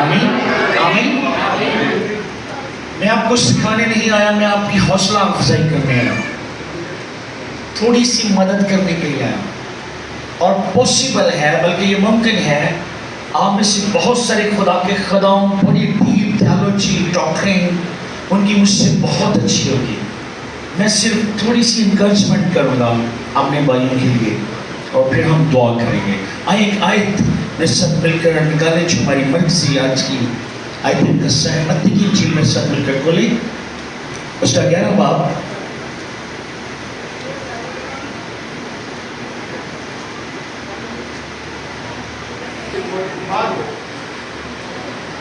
آمین آمین. میں آپ کو سکھانے نہیں آیا, میں آپ کی حوصلہ افزائی کرنے آیا ہوں, تھوڑی سی مدد کرنے کے لیے آیا ہوں. اور پاسبل ہے, بلکہ یہ ممکن ہے, آپ میں سے بہت سارے خدا کے خداؤں بڑی ڈیپ تھیالوجی ڈاکٹرین ان کی مجھ سے بہت اچھی ہوگی. میں صرف تھوڑی سی انکریجمنٹ کروں گا اپنے بھائیوں کے لیے, اور پھر ہم دعا کریں گے. ایک آیت میں سب مل کر نکالیں جو ہماری مرکزی آج کی آیت قصہ ہے. متی کی انجیل میں سب مل کر کھولیں اس کا 11 باب.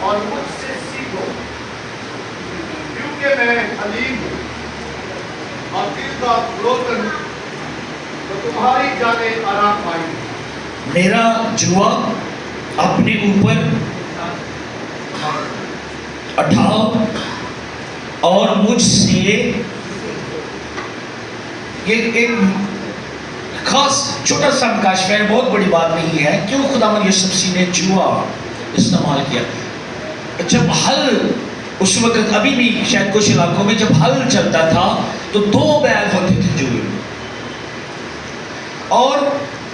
اور مجھ سے سیکھو کیونکہ میں حلیم ہوں اور دل کا فروتن, تو تمہاری جانیں آرام پائیں گی. میرا جوا اپنے اوپر اٹھاؤ اور مجھ سے, یہ ایک خاص چھوٹا سا مکاشفہ ہے, بہت بڑی بات نہیں ہے. کیوں خداوند یسوع مسیح نے جوا استعمال کیا؟ جب ہل اس وقت, ابھی بھی شاید کچھ علاقوں میں جب ہل چلتا تھا تو 2 بیل ہوتے تھے جوئے, اور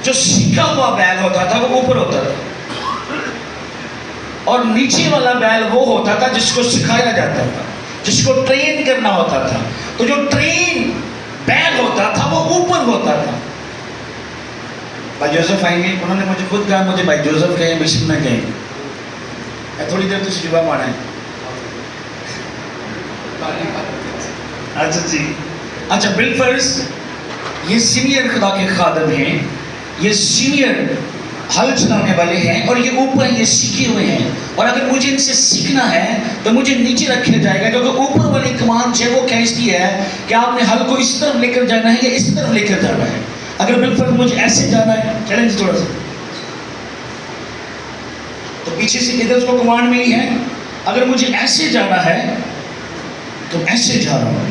جو سیکھا ہوا بیل ہوتا تھا وہ اوپر ہوتا تھا, اور نیچے والا بیل وہ ہوتا تھا جس کو سکھایا جاتا تھا, جس کو ٹرین کرنا ہوتا تھا. تو جو ٹرین بیل ہوتا تھا وہ اوپر ہوتا تھا. بھائی جوزف آئیں گے, انہوں نے مجھے خود کہا مجھے بھائی جوزف کہیں بشپ نہ کہیں. تھوڑی دیر تو سجوہ پانا ہے. اچھا جی, اچھا بالفرض یہ سینئر خدا کے خادم ہیں, یہ سینئر ہل چلانے والے ہیں, اور یہ اوپر یہ سیکھے ہوئے ہیں. اور اگر مجھے ان سے سیکھنا ہے تو مجھے نیچے رکھا جائے گا, کیونکہ اوپر والی کمانڈ جو ہے وہ کہتی ہے کہ آپ نے ہل کو اس طرف لے کر جانا ہے یا اس طرف لے کر جانا ہے. اگر بالفرض مجھے ایسے جانا ہے, چیلنج تھوڑا سا, تو پیچھے سے ادھر کو کمانڈ ملی ہے, اگر مجھے ایسے جانا ہے تو ایسے جا رہا ہوں.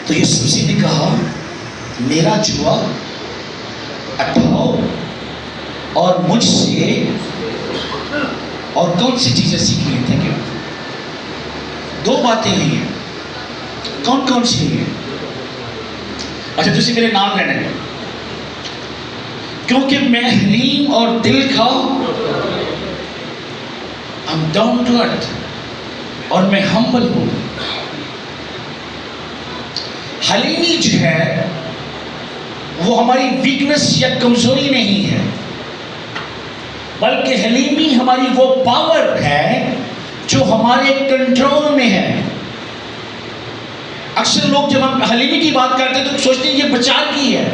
تو یسوع مسیح نے کہا میرا جوا اٹھاؤ اور مجھ سے, اور کون سی چیزیں سیکھنی ہیں؟ Thank you. 2 باتیں ہوئی ہیں. کون کون سی ہوئی ہیں؟ اچھا تسی میرے نام لینا ہے, کیونکہ میں حلیم اور دل کا I'm down to earth, اور میں ہمبل ہوں. حلیمی جو ہے وہ ہماری ویکنس یا کمزوری نہیں ہے, بلکہ حلیمی ہماری وہ پاور ہے جو ہمارے کنٹرول میں ہے. اکثر لوگ جب ہم حلیمی کی بات کرتے ہیں تو سوچتے ہیں یہ بچا کی ہے,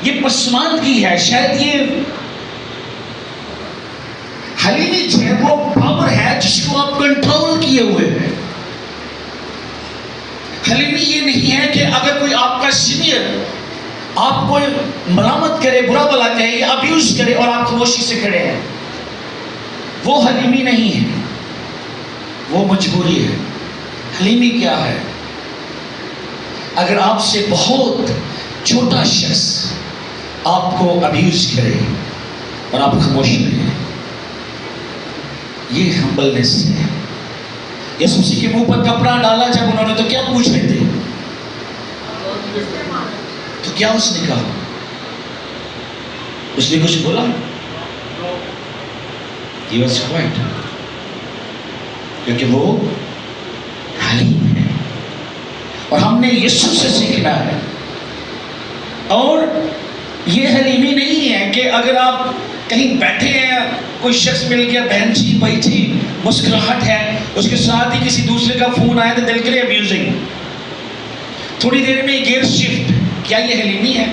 یہ پسماند کی ہے. شاید یہ حلیمی جو ہے وہ پاور ہے جس کو آپ کنٹرول کیے ہوئے ہیں. حلیمی یہ نہیں ہے کہ اگر کوئی آپ کا سینئر آپ کو ملامت کرے, برا بلا کہے یا ابیوز کرے اور آپ خاموشی سے کھڑے ہیں, وہ حلیمی نہیں ہے, وہ مجبوری ہے. حلیمی کیا ہے؟ اگر آپ سے بہت چھوٹا شخص آپ کو ابیوز کرے اور آپ خاموش رہیں, یہ ہمبلنس ہے. یسوع مسیح کے منہ پر کپڑا ڈالا جب انہوں نے تو کیا پوچھ رہے تھے؟ تو کیا اس نے کہا؟ اس نے کچھ بولا؟ He was quiet, کیونکہ وہ حلیم ہے. اور ہم نے یسوع سے سیکھنا ہے. اور یہ حلیمی نہیں ہے کہ اگر آپ کہیں بیٹھے ہیں, کوئی شخص مل گیا, بہن جی بھائی جی, مسکراہٹ ہے, اس کے ساتھ ہی کسی دوسرے کا فون آیا تو دل کرے ابیوزنگ, تھوڑی دیر میں گیئر شفٹ. کیا یہ حلیمی ہے؟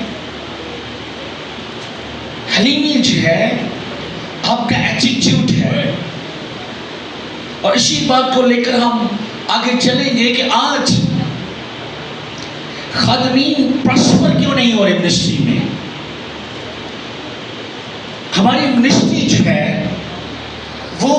حلیمی جو ہے آپ کا ایٹیٹیوڈ ہے. اور اسی بات کو لے کر ہم آگے چلیں گے کہ آج خادمین پراسپر کیوں نہیں ہو رہے منسٹری میں. ہماری منسٹری جو ہے وہ